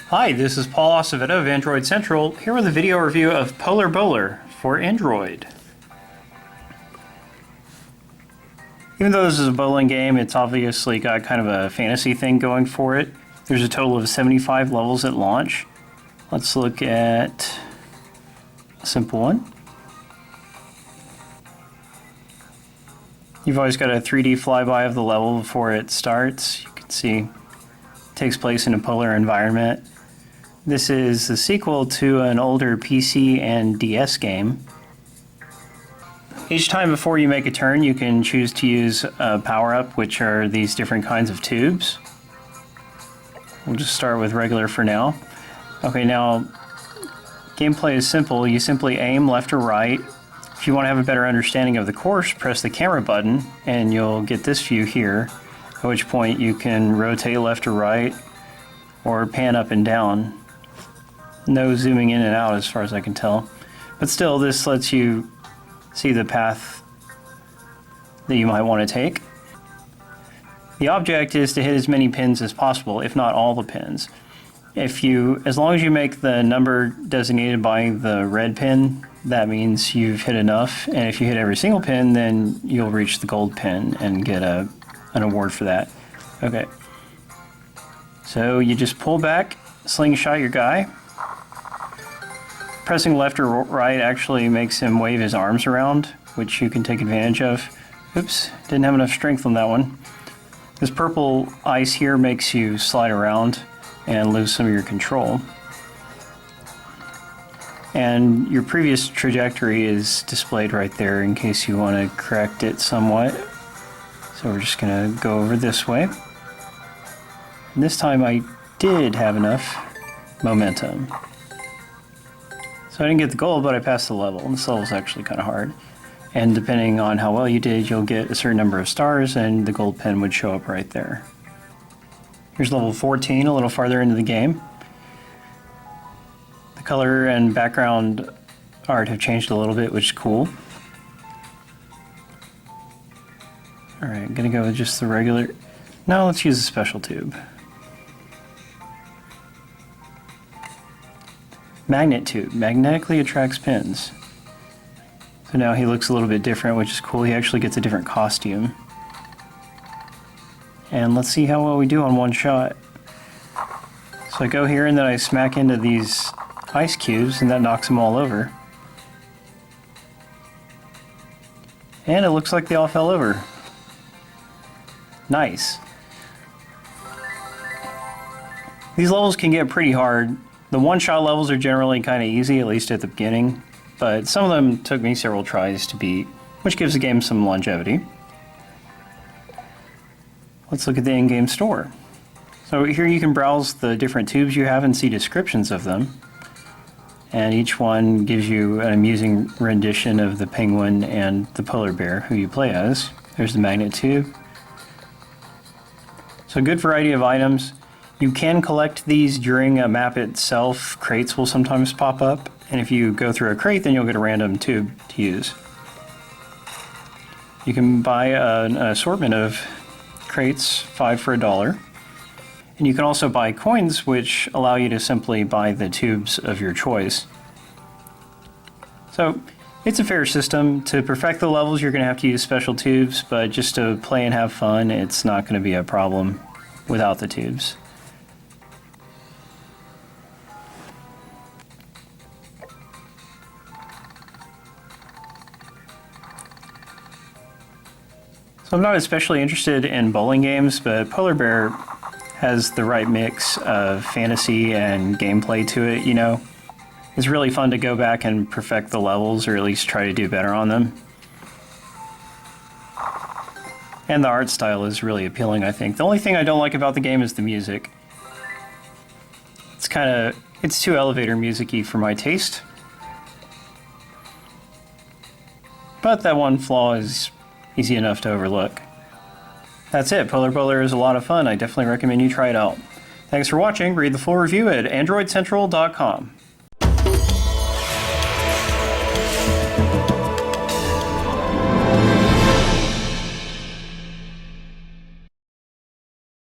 Hi, this is Paul Acevedo of Android Central, here with a video review of Polar Bowler for Android. Even though this is a bowling game, it's obviously got kind of a fantasy thing going for it. There's a total of 75 levels at launch. Let's look at a simple one. You've always got a 3D flyby of the level before it starts. You can see it takes place in a polar environment. This is the sequel to an older PC and DS game. Each time before you make a turn, you can choose to use a power-up, which are these different kinds of tubes. We'll just start with regular for now. Okay, now, gameplay is simple. You simply aim left or right. If you want to have a better understanding of the course, press the camera button, and you'll get this view here, at which point you can rotate left or right, or pan up and down. No zooming in and out as far as I can tell. But still, this lets you see the path that you might want to take. The object is to hit as many pins as possible, if not all the pins. As long as you make the number designated by the red pin, that means you've hit enough. And if you hit every single pin, then you'll reach the gold pin and get an award for that. Okay. So you just pull back, slingshot your guy. Pressing left or right actually makes him wave his arms around, which you can take advantage of. Oops, didn't have enough strength on that one. This purple ice here makes you slide around and lose some of your control. And your previous trajectory is displayed right there in case you want to correct it somewhat. So we're just going to go over this way. And this time I did have enough momentum. So I didn't get the gold, but I passed the level. This level is actually kind of hard. And depending on how well you did, you'll get a certain number of stars, and the gold pin would show up right there. Here's level 14, a little farther into the game. The color and background art have changed a little bit, which is cool. Alright, I'm gonna go with just the regular... No, let's use a special tube. Magnet tube. Magnetically attracts pins. So now he looks a little bit different, which is cool. He actually gets a different costume. And let's see how well we do on one shot. So I go here and then I smack into these ice cubes and that knocks them all over. And it looks like they all fell over. Nice. These levels can get pretty hard. The one-shot levels are generally kind of easy, at least at the beginning, but some of them took me several tries to beat, which gives the game some longevity. Let's look at the in-game store. So here you can browse the different tubes you have and see descriptions of them. And each one gives you an amusing rendition of the penguin and the polar bear who you play as. There's the magnet tube. So a good variety of items. You can collect these during a map itself. Crates will sometimes pop up, and if you go through a crate, then you'll get a random tube to use. You can buy an assortment of crates, 5 for $1. And you can also buy coins, which allow you to simply buy the tubes of your choice. So it's a fair system. To perfect the levels, you're going to have to use special tubes, but just to play and have fun, it's not going to be a problem without the tubes. So I'm not especially interested in bowling games, but Polar Bear has the right mix of fantasy and gameplay to it, you know. It's really fun to go back and perfect the levels, or at least try to do better on them. And the art style is really appealing, I think. The only thing I don't like about the game is the music. It's too elevator music-y for my taste. But that one flaw is easy enough to overlook. That's it. Polar Bowler is a lot of fun. I definitely recommend you try it out. Thanks for watching. Read the full review at AndroidCentral.com.